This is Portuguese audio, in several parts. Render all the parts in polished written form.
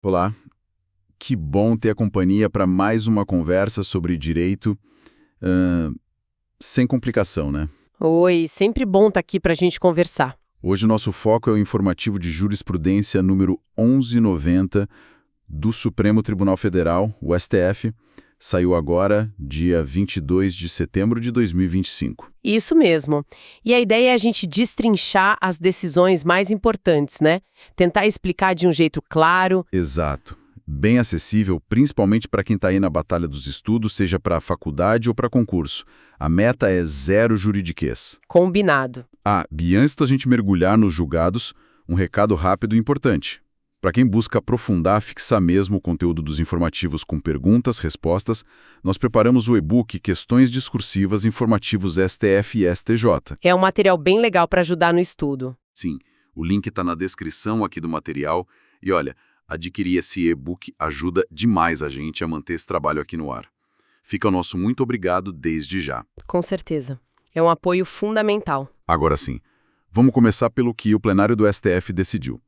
Olá, que bom ter a companhia para mais uma conversa sobre direito, ahn, sem complicação, né? Oi, sempre bom estar aqui para a gente conversar. Hoje o nosso foco é o informativo de jurisprudência número 1190 do Supremo Tribunal Federal, o STF, saiu agora, dia 22 de setembro de 2025. Isso mesmo. E a ideia é a gente destrinchar as decisões mais importantes, né? Tentar explicar de um jeito claro. Exato. Bem acessível, principalmente para quem está aí na batalha dos estudos, seja para faculdade ou para concurso. A meta é zero juridiquês. Combinado. E antes da gente mergulhar nos julgados, um recado rápido e importante. Para quem busca aprofundar, fixar mesmo o conteúdo dos informativos com perguntas, respostas, nós preparamos o e-book Questões Discursivas Informativos STF e STJ. É um material bem legal para ajudar no estudo. Sim, o link está na descrição aqui do material. E olha, adquirir esse e-book ajuda demais a gente a manter esse trabalho aqui no ar. Fica o nosso muito obrigado desde já. Com certeza. É um apoio fundamental. Agora sim, vamos começar pelo que o plenário do STF decidiu.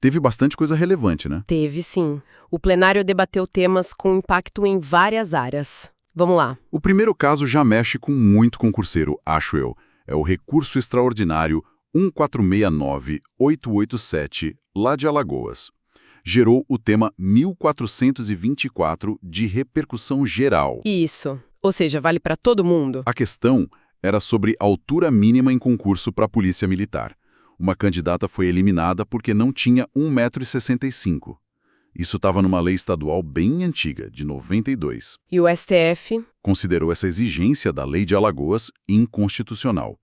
Teve bastante coisa relevante, né? Teve, sim. O plenário debateu temas com impacto em várias áreas. Vamos lá. O primeiro caso já mexe com muito concurseiro, acho eu. É o recurso extraordinário 1469887, lá de Alagoas. Gerou o tema 1424 de repercussão geral. Isso. Ou seja, vale para todo mundo? A questão era sobre altura mínima em concurso para a Polícia Militar. Uma candidata foi eliminada porque não tinha 1,65 m. Isso estava numa lei estadual bem antiga, de 92. E o STF? Considerou essa exigência da Lei de Alagoas inconstitucional.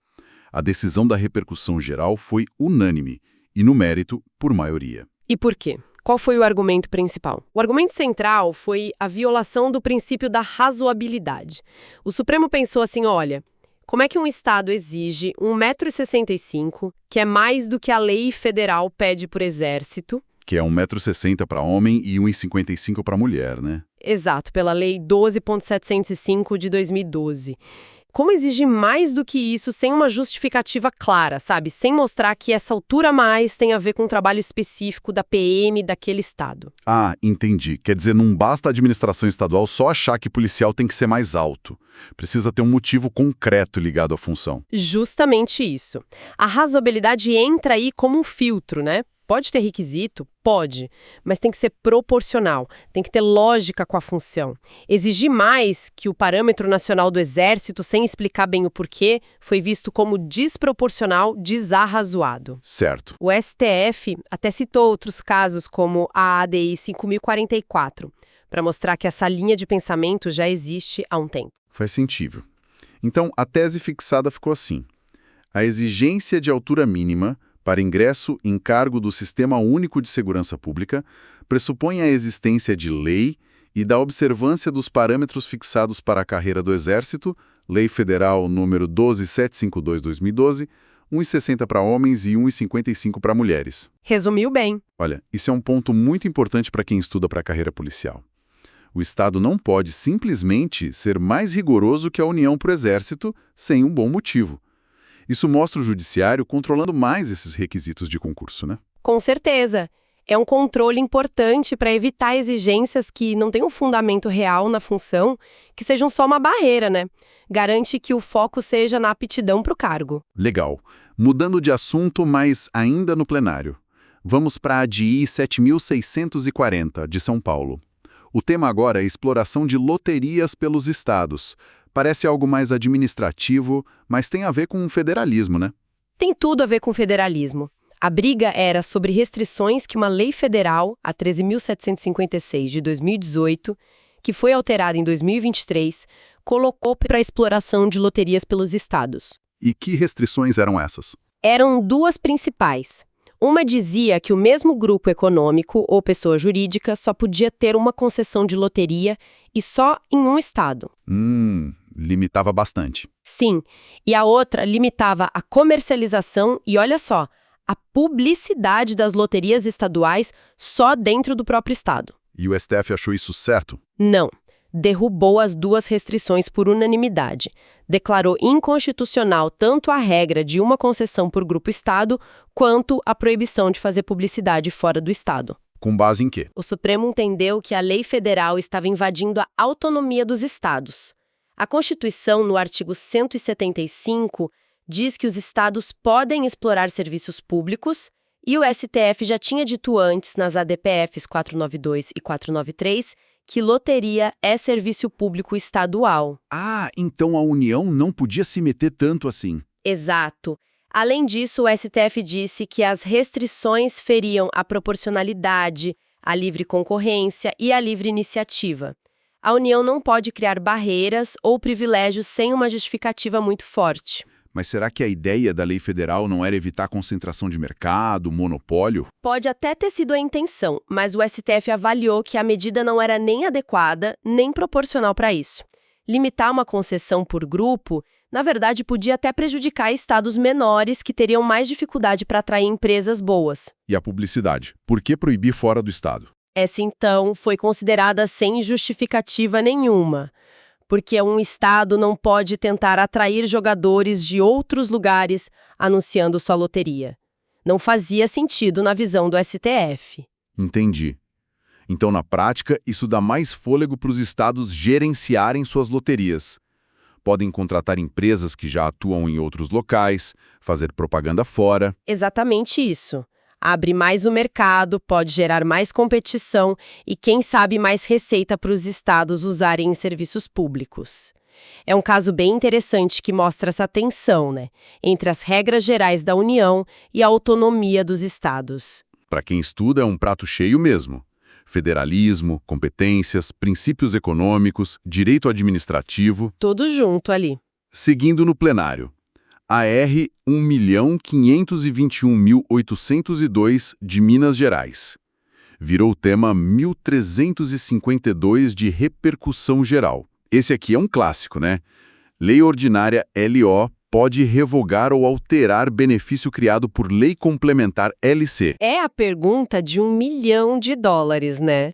A decisão da repercussão geral foi unânime e, no mérito, por maioria. E por quê? Qual foi o argumento principal? O argumento central foi a violação do princípio da razoabilidade. O Supremo pensou assim, olha, como é que um Estado exige 1,65 m, que é mais do que a lei federal pede por exército? Que é 1,60 m para homem e 1,55 m para mulher, né? Exato, pela Lei 12.705 de 2012. Como exigir mais do que isso sem uma justificativa clara, sabe? Sem mostrar que essa altura a mais tem a ver com um trabalho específico da PM daquele estado. Entendi. Quer dizer, não basta a administração estadual só achar que policial tem que ser mais alto. Precisa ter um motivo concreto ligado à função. Justamente isso. A razoabilidade entra aí como um filtro, né? Pode ter requisito? Pode, mas tem que ser proporcional, tem que ter lógica com a função. Exigir mais que o parâmetro nacional do Exército, sem explicar bem o porquê, foi visto como desproporcional, desarrazoado. Certo. O STF até citou outros casos, como a ADI 5044, para mostrar que essa linha de pensamento já existe há um tempo. Faz sentido. Então, a tese fixada ficou assim. A exigência de altura mínima para ingresso em cargo do Sistema Único de Segurança Pública pressupõe a existência de lei e da observância dos parâmetros fixados para a carreira do Exército, Lei Federal número 12752/2012, 1,60 para homens e 1,55 para mulheres. Resumiu bem. Olha, isso é um ponto muito importante para quem estuda para a carreira policial. O Estado não pode simplesmente ser mais rigoroso que a União para o Exército sem um bom motivo. Isso mostra o judiciário controlando mais esses requisitos de concurso, né? Com certeza. É um controle importante para evitar exigências que não têm um fundamento real na função, que sejam só uma barreira, né? Garante que o foco seja na aptidão para o cargo. Legal. Mudando de assunto, mas ainda no plenário. Vamos para a ADI 7640, de São Paulo. O tema agora é exploração de loterias pelos estados. Parece algo mais administrativo, mas tem a ver com o federalismo, né? Tem tudo a ver com federalismo. A briga era sobre restrições que uma lei federal, a 13.756 de 2018, que foi alterada em 2023, colocou para a exploração de loterias pelos estados. E que restrições eram essas? Eram duas principais. Uma dizia que o mesmo grupo econômico ou pessoa jurídica só podia ter uma concessão de loteria e só em um estado. Limitava bastante. Sim, e a outra limitava a comercialização e, olha só, a publicidade das loterias estaduais só dentro do próprio estado. E o STF achou isso certo? Não. Derrubou as duas restrições por unanimidade. Declarou inconstitucional tanto a regra de uma concessão por grupo estado, quanto a proibição de fazer publicidade fora do estado. Com base em quê? O Supremo entendeu que a lei federal estava invadindo a autonomia dos estados. A Constituição, no artigo 175, diz que os estados podem explorar serviços públicos e o STF já tinha dito antes, nas ADPFs 492 e 493, que loteria é serviço público estadual. Ah, então a União não podia se meter tanto assim. Exato. Além disso, o STF disse que as restrições feriam a proporcionalidade, a livre concorrência e a livre iniciativa. A União não pode criar barreiras ou privilégios sem uma justificativa muito forte. Mas será que a ideia da lei federal não era evitar concentração de mercado, monopólio? Pode até ter sido a intenção, mas o STF avaliou que a medida não era nem adequada, nem proporcional para isso. Limitar uma concessão por grupo, na verdade, podia até prejudicar estados menores que teriam mais dificuldade para atrair empresas boas. E a publicidade? Por que proibir fora do estado? Essa, então, foi considerada sem justificativa nenhuma, porque um estado não pode tentar atrair jogadores de outros lugares anunciando sua loteria. Não fazia sentido na visão do STF. Entendi. Então, na prática, isso dá mais fôlego para os estados gerenciarem suas loterias. Podem contratar empresas que já atuam em outros locais, fazer propaganda fora. Exatamente isso. Abre mais o mercado, pode gerar mais competição e, quem sabe, mais receita para os estados usarem em serviços públicos. É um caso bem interessante que mostra essa tensão, entre as regras gerais da União e a autonomia dos estados. Para quem estuda, é um prato cheio mesmo. Federalismo, competências, princípios econômicos, direito administrativo. Tudo junto ali. Seguindo no plenário. AR 1.521.802 de Minas Gerais. Virou o tema 1352 de repercussão geral. Esse aqui é um clássico, né? Lei ordinária LO pode revogar ou alterar benefício criado por lei complementar LC. É a pergunta de $1 milhão, né?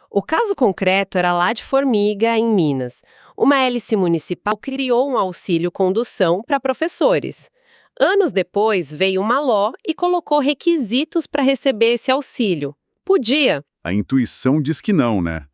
O caso concreto era lá de Formiga, em Minas. Uma hélice municipal criou um auxílio condução para professores. Anos depois, veio uma LO e colocou requisitos para receber esse auxílio. Podia. A intuição diz que não, né?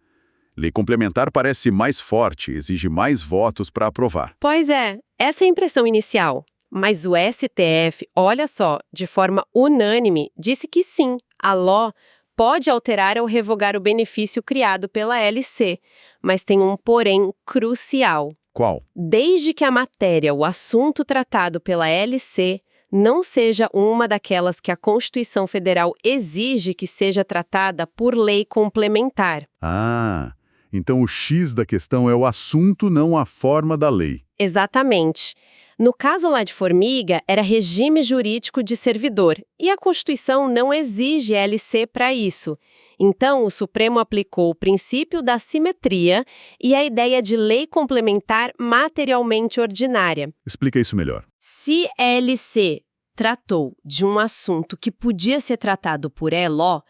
Lei complementar parece mais forte, exige mais votos para aprovar. Pois é, essa é a impressão inicial. Mas o STF, olha só, de forma unânime, disse que sim, a LO pode alterar ou revogar o benefício criado pela LC, mas tem um porém crucial. Qual? Desde que a matéria, o assunto tratado pela LC, não seja uma daquelas que a Constituição Federal exige que seja tratada por lei complementar. Ah, então o X da questão é o assunto, não a forma da lei. Exatamente. No caso lá de Formiga, era regime jurídico de servidor, e a Constituição não exige LC para isso. Então, o Supremo aplicou o princípio da simetria e a ideia de lei complementar materialmente ordinária. Explica isso melhor. Se LC tratou de um assunto que podia ser tratado por ELO,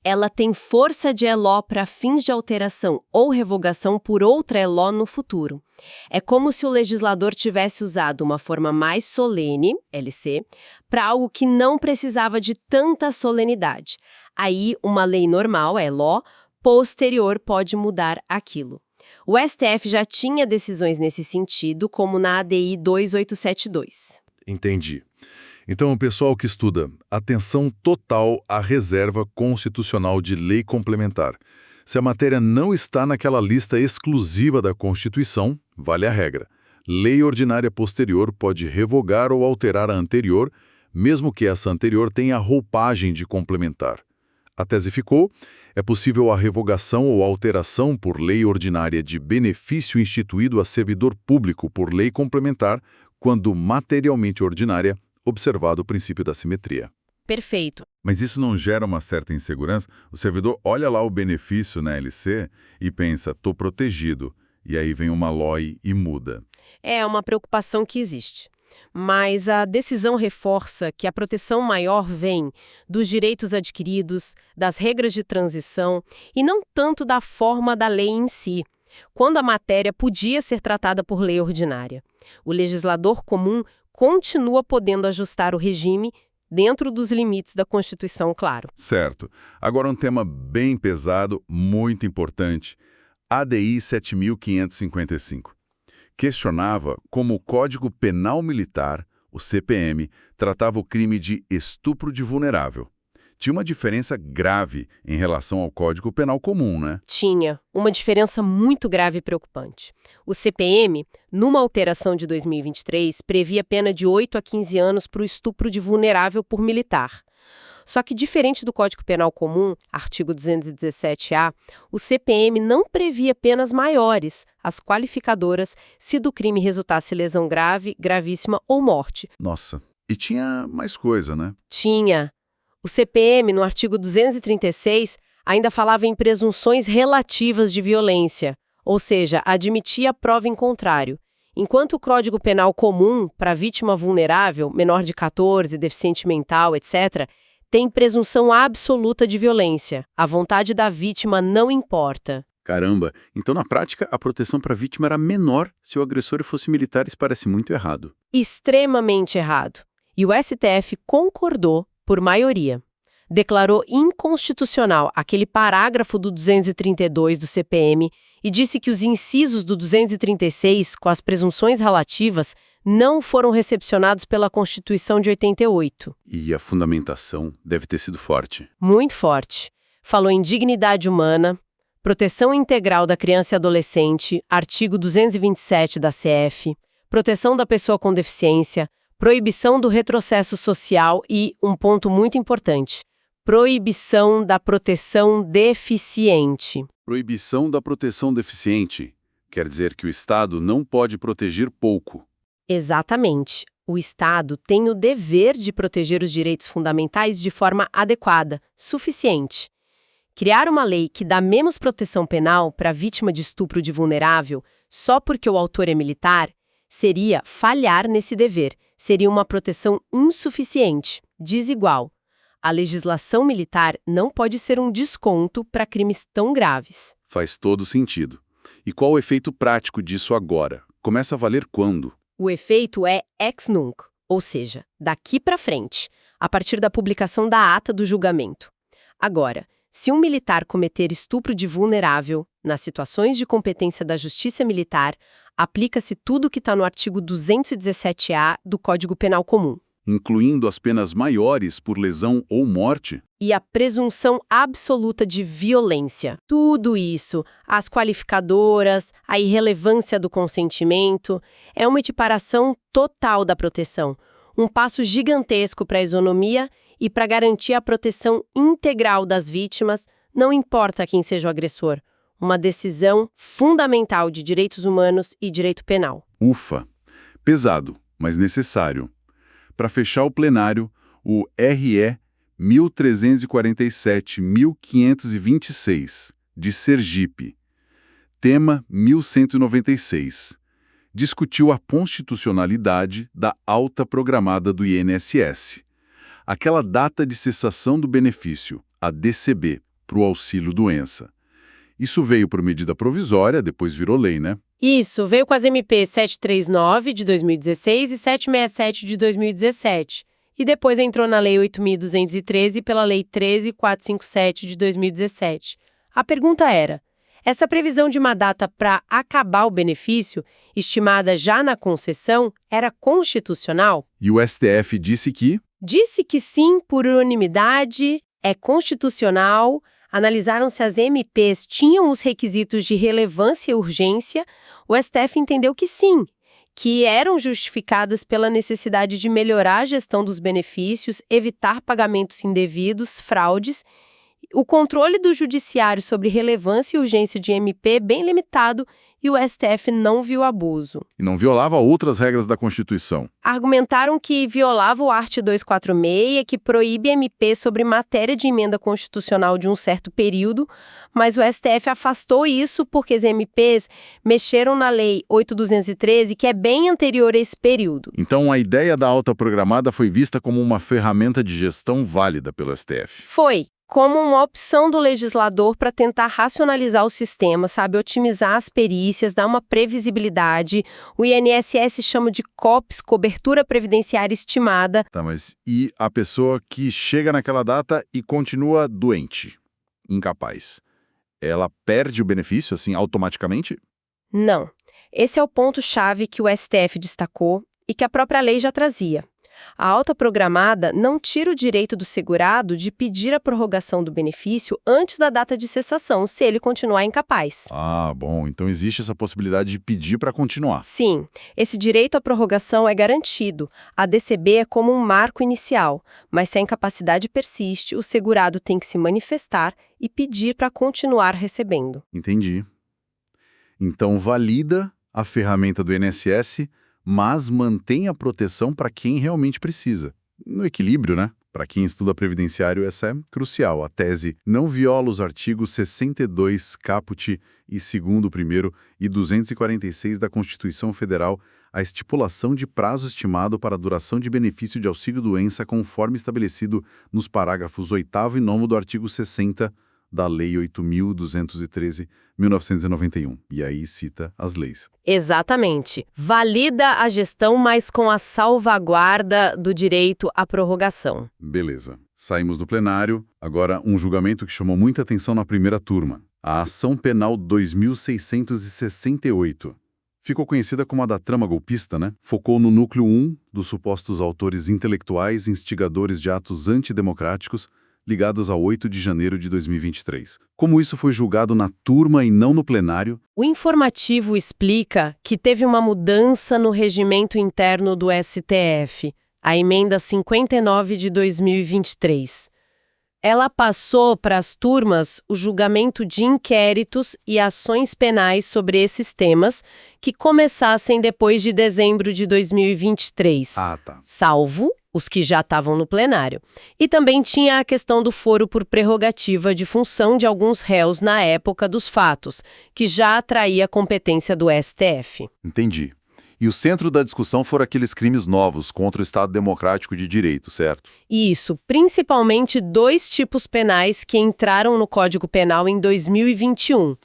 ela tem força de ELO para fins de alteração ou revogação por outra ELO no futuro. É como se o legislador tivesse usado uma forma mais solene, LC, para algo que não precisava de tanta solenidade. Aí, uma lei normal, ELO, posterior pode mudar aquilo. O STF já tinha decisões nesse sentido, como na ADI 2872. Entendi. Então, o pessoal que estuda, atenção total à reserva constitucional de lei complementar. Se a matéria não está naquela lista exclusiva da Constituição, vale a regra. Lei ordinária posterior pode revogar ou alterar a anterior, mesmo que essa anterior tenha roupagem de complementar. A tese ficou: é possível a revogação ou alteração por lei ordinária de benefício instituído a servidor público por lei complementar, quando materialmente ordinária, observado o princípio da simetria. Perfeito. Mas isso não gera uma certa insegurança? O servidor olha lá o benefício na LC e pensa, tô protegido. E aí vem uma LOI e muda. É uma preocupação que existe. Mas a decisão reforça que a proteção maior vem dos direitos adquiridos, das regras de transição e não tanto da forma da lei em si, quando a matéria podia ser tratada por lei ordinária. O legislador comum continua podendo ajustar o regime dentro dos limites da Constituição, claro. Certo. Agora um tema bem pesado, muito importante. ADI 7555. Questionava como o Código Penal Militar, o CPM, tratava o crime de estupro de vulnerável. Tinha uma diferença grave em relação ao Código Penal comum, né? Tinha uma diferença muito grave e preocupante. O CPM, numa alteração de 2023, previa pena de 8 a 15 anos para o estupro de vulnerável por militar. Só que, diferente do Código Penal comum, artigo 217-A, o CPM não previa penas maiores, as qualificadoras, se do crime resultasse lesão grave, gravíssima ou morte. Nossa, e tinha mais coisa, né? Tinha. O CPM, no artigo 236, ainda falava em presunções relativas de violência, ou seja, admitia a prova em contrário. Enquanto o Código Penal comum, para vítima vulnerável, menor de 14, deficiente mental, etc., tem presunção absoluta de violência. A vontade da vítima não importa. Caramba, então na prática a proteção para a vítima era menor se o agressor fosse militar, isso parece muito errado. Extremamente errado. E o STF concordou por maioria. Declarou inconstitucional aquele parágrafo do 232 do CPM e disse que os incisos do 236, com as presunções relativas, não foram recepcionados pela Constituição de 88. E a fundamentação deve ter sido forte. Muito forte. Falou em dignidade humana, proteção integral da criança e adolescente, artigo 227 da CF, proteção da pessoa com deficiência, proibição do retrocesso social e, um ponto muito importante, proibição da proteção deficiente. Proibição da proteção deficiente quer dizer que o Estado não pode proteger pouco. Exatamente. O Estado tem o dever de proteger os direitos fundamentais de forma adequada, suficiente. Criar uma lei que dá menos proteção penal para a vítima de estupro de vulnerável só porque o autor é militar seria falhar nesse dever, seria uma proteção insuficiente, desigual. A legislação militar não pode ser um desconto para crimes tão graves. Faz todo sentido. E qual o efeito prático disso agora? Começa a valer quando? O efeito é ex nunc, ou seja, daqui para frente, a partir da publicação da ata do julgamento. Agora, se um militar cometer estupro de vulnerável, nas situações de competência da Justiça Militar, aplica-se tudo o que está no artigo 217-A do Código Penal Comum. Incluindo as penas maiores por lesão ou morte? E a presunção absoluta de violência. Tudo isso, as qualificadoras, a irrelevância do consentimento, é uma equiparação total da proteção. Um passo gigantesco para a isonomia e para garantir a proteção integral das vítimas, não importa quem seja o agressor. Uma decisão fundamental de direitos humanos e direito penal. Ufa! Pesado, mas necessário. Para fechar o plenário, o RE 1347-1526, de Sergipe. Tema 1196. Discutiu a constitucionalidade da alta programada do INSS. Aquela data de cessação do benefício, a DCB, para o auxílio-doença. Isso veio por medida provisória, depois virou lei, né? Isso, veio com as MP 739 de 2016 e 767 de 2017. E depois entrou na Lei 8.213 e pela Lei 13.457 de 2017. A pergunta era, essa previsão de uma data para acabar o benefício, estimada já na concessão, era constitucional? E o STF disse que... Disse que sim, por unanimidade, é constitucional. Analisaram se as MPs tinham os requisitos de relevância e urgência. O STF entendeu que sim, que eram justificadas pela necessidade de melhorar a gestão dos benefícios, evitar pagamentos indevidos, fraudes. O controle do judiciário sobre relevância e urgência de MP é bem limitado e o STF não viu abuso. E não violava outras regras da Constituição. Argumentaram que violava o art. 246, que proíbe MP sobre matéria de emenda constitucional de um certo período, mas o STF afastou isso porque as MPs mexeram na Lei 8.213, que é bem anterior a esse período. Então a ideia da alta programada foi vista como uma ferramenta de gestão válida pelo STF. Foi. como uma opção do legislador para tentar racionalizar o sistema, sabe? Otimizar as perícias, dar uma previsibilidade. O INSS chama de COPS, cobertura previdenciária estimada. Tá, mas e a pessoa que chega naquela data e continua doente, incapaz? Ela perde o benefício, assim, automaticamente? Não. Esse é o ponto-chave que o STF destacou e que a própria lei já trazia. A alta programada não tira o direito do segurado de pedir a prorrogação do benefício antes da data de cessação, se ele continuar incapaz. Ah, bom, então existe essa possibilidade de pedir para continuar. Sim, esse direito à prorrogação é garantido. A DCB é como um marco inicial, mas se a incapacidade persiste, o segurado tem que se manifestar e pedir para continuar recebendo. Entendi. Então valida a ferramenta do INSS, mas mantém a proteção para quem realmente precisa. No equilíbrio, né? Para quem estuda previdenciário, essa é crucial. A tese não viola os artigos 62, caput e segundo primeiro e 246 da Constituição Federal, a estipulação de prazo estimado para a duração de benefício de auxílio-doença conforme estabelecido nos parágrafos 8º e 9º do artigo 60 da Lei 8.213/1991. E aí cita as leis. Exatamente. Valida a gestão, mas com a salvaguarda do direito à prorrogação. Beleza. Saímos do plenário. Agora, um julgamento que chamou muita atenção na primeira turma. A Ação Penal 2668. Ficou conhecida como a da trama golpista, né? Focou no núcleo 1 dos supostos autores intelectuais instigadores de atos antidemocráticos ligados a 8 de janeiro de 2023. Como isso foi julgado na turma e não no plenário? O informativo explica que teve uma mudança no regimento interno do STF, a emenda 59 de 2023. Ela passou para as turmas o julgamento de inquéritos e ações penais sobre esses temas que começassem depois de dezembro de 2023. Ah, tá. Salvo os que já estavam no plenário. E também tinha a questão do foro por prerrogativa de função de alguns réus na época dos fatos, que já atraía a competência do STF. Entendi. E o centro da discussão foram aqueles crimes novos contra o Estado Democrático de Direito, certo? Isso, principalmente 2 tipos penais que entraram no Código Penal em 2021.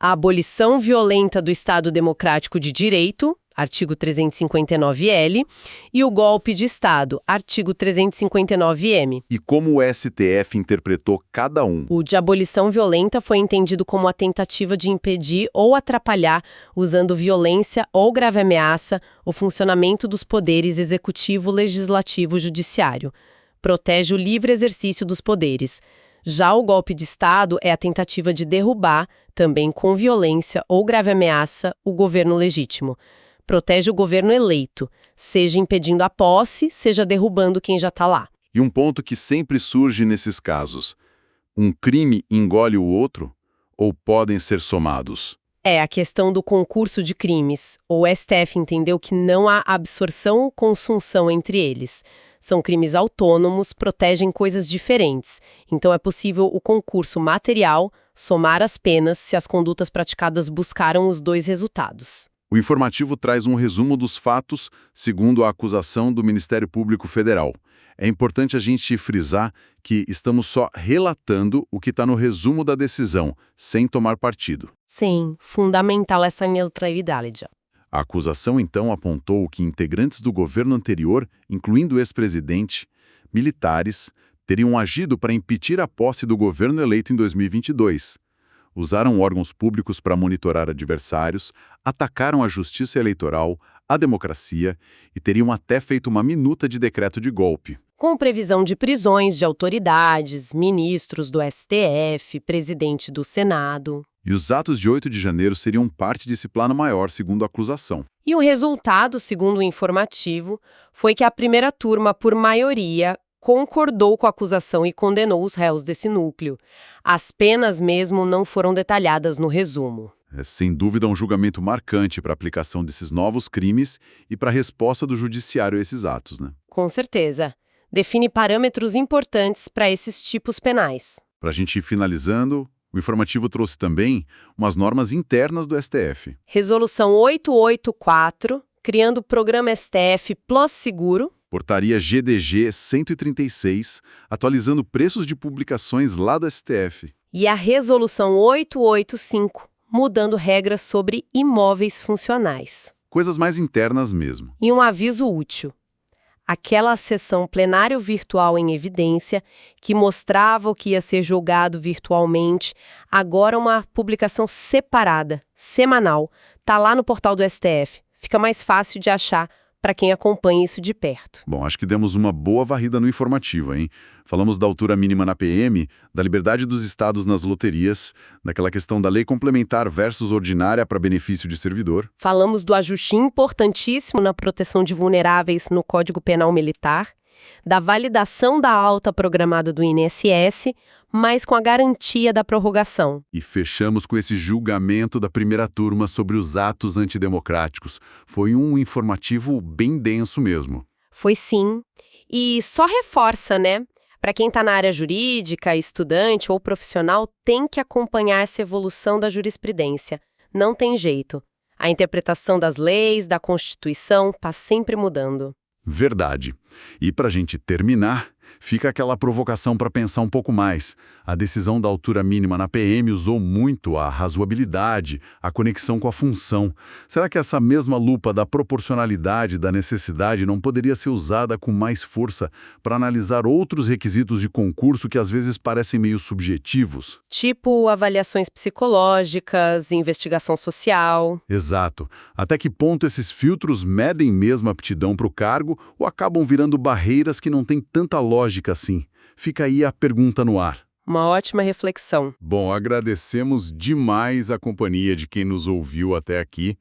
A abolição violenta do Estado Democrático de Direito, artigo 359-L, e o golpe de Estado, artigo 359-M. E como o STF interpretou cada um? O de abolição violenta foi entendido como a tentativa de impedir ou atrapalhar, usando violência ou grave ameaça, o funcionamento dos poderes executivo, legislativo e judiciário. Protege o livre exercício dos poderes. Já o golpe de Estado é a tentativa de derrubar, também com violência ou grave ameaça, o governo legítimo. Protege o governo eleito, seja impedindo a posse, seja derrubando quem já está lá. E um ponto que sempre surge nesses casos: um crime engole o outro ou podem ser somados? É a questão do concurso de crimes. O STF entendeu que não há absorção ou consunção entre eles. São crimes autônomos, protegem coisas diferentes. Então é possível o concurso material somar as penas se as condutas praticadas buscaram os 2 resultados. O informativo traz um resumo dos fatos, segundo a acusação do Ministério Público Federal. É importante a gente frisar que estamos só relatando o que está no resumo da decisão, sem tomar partido. Sim, fundamental essa neutralidade. A acusação, então, apontou que integrantes do governo anterior, incluindo o ex-presidente, militares, teriam agido para impedir a posse do governo eleito em 2022. Usaram órgãos públicos para monitorar adversários, atacaram a justiça eleitoral, a democracia e teriam até feito uma minuta de decreto de golpe. Com previsão de prisões de autoridades, ministros do STF, presidente do Senado. E os atos de 8 de janeiro seriam parte desse plano maior, segundo a acusação. E o resultado, segundo o informativo, foi que a primeira turma, por maioria, concordou com a acusação e condenou os réus desse núcleo. As penas mesmo não foram detalhadas no resumo. É sem dúvida um julgamento marcante para a aplicação desses novos crimes e para a resposta do judiciário a esses atos, né? Com certeza. Define parâmetros importantes para esses tipos penais. Para a gente ir finalizando, o informativo trouxe também umas normas internas do STF. Resolução 884, criando o programa STF Plus Seguro, Portaria GDG 136, atualizando preços de publicações lá do STF. E a Resolução 885, mudando regras sobre imóveis funcionais. Coisas mais internas mesmo. E um aviso útil. Aquela sessão plenário virtual em evidência, que mostrava o que ia ser julgado virtualmente, agora uma publicação separada, semanal, tá lá no portal do STF. Fica mais fácil de achar para quem acompanha isso de perto. Bom, acho que demos uma boa varrida no informativo, hein? Falamos da altura mínima na PM, da liberdade dos estados nas loterias, daquela questão da lei complementar versus ordinária para benefício de servidor. Falamos do ajuste importantíssimo na proteção de vulneráveis no Código Penal Militar, da validação da alta programada do INSS, mas com a garantia da prorrogação. E fechamos com esse julgamento da primeira turma sobre os atos antidemocráticos. Foi um informativo bem denso mesmo. Foi sim. E só reforça, né? Para quem está na área jurídica, estudante ou profissional, tem que acompanhar essa evolução da jurisprudência. Não tem jeito. A interpretação das leis, da Constituição, está sempre mudando. Verdade. E para a gente terminar, fica aquela provocação para pensar um pouco mais. A decisão da altura mínima na PM usou muito a razoabilidade, a conexão com a função. Será que essa mesma lupa da proporcionalidade e da necessidade não poderia ser usada com mais força para analisar outros requisitos de concurso que às vezes parecem meio subjetivos? Tipo avaliações psicológicas, investigação social. Exato. Até que ponto esses filtros medem mesmo a aptidão para o cargo ou acabam virando barreiras que não têm tanta lógica assim? Fica aí a pergunta no ar. Uma ótima reflexão. Bom, agradecemos demais a companhia de quem nos ouviu até aqui.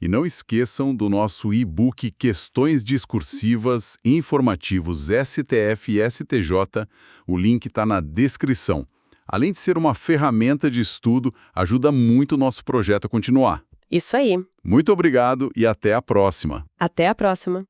E não esqueçam do nosso e-book Questões Discursivas Informativos STF e STJ. O link está na descrição. Além de ser uma ferramenta de estudo, ajuda muito o nosso projeto a continuar. Isso aí. Muito obrigado e até a próxima. Até a próxima.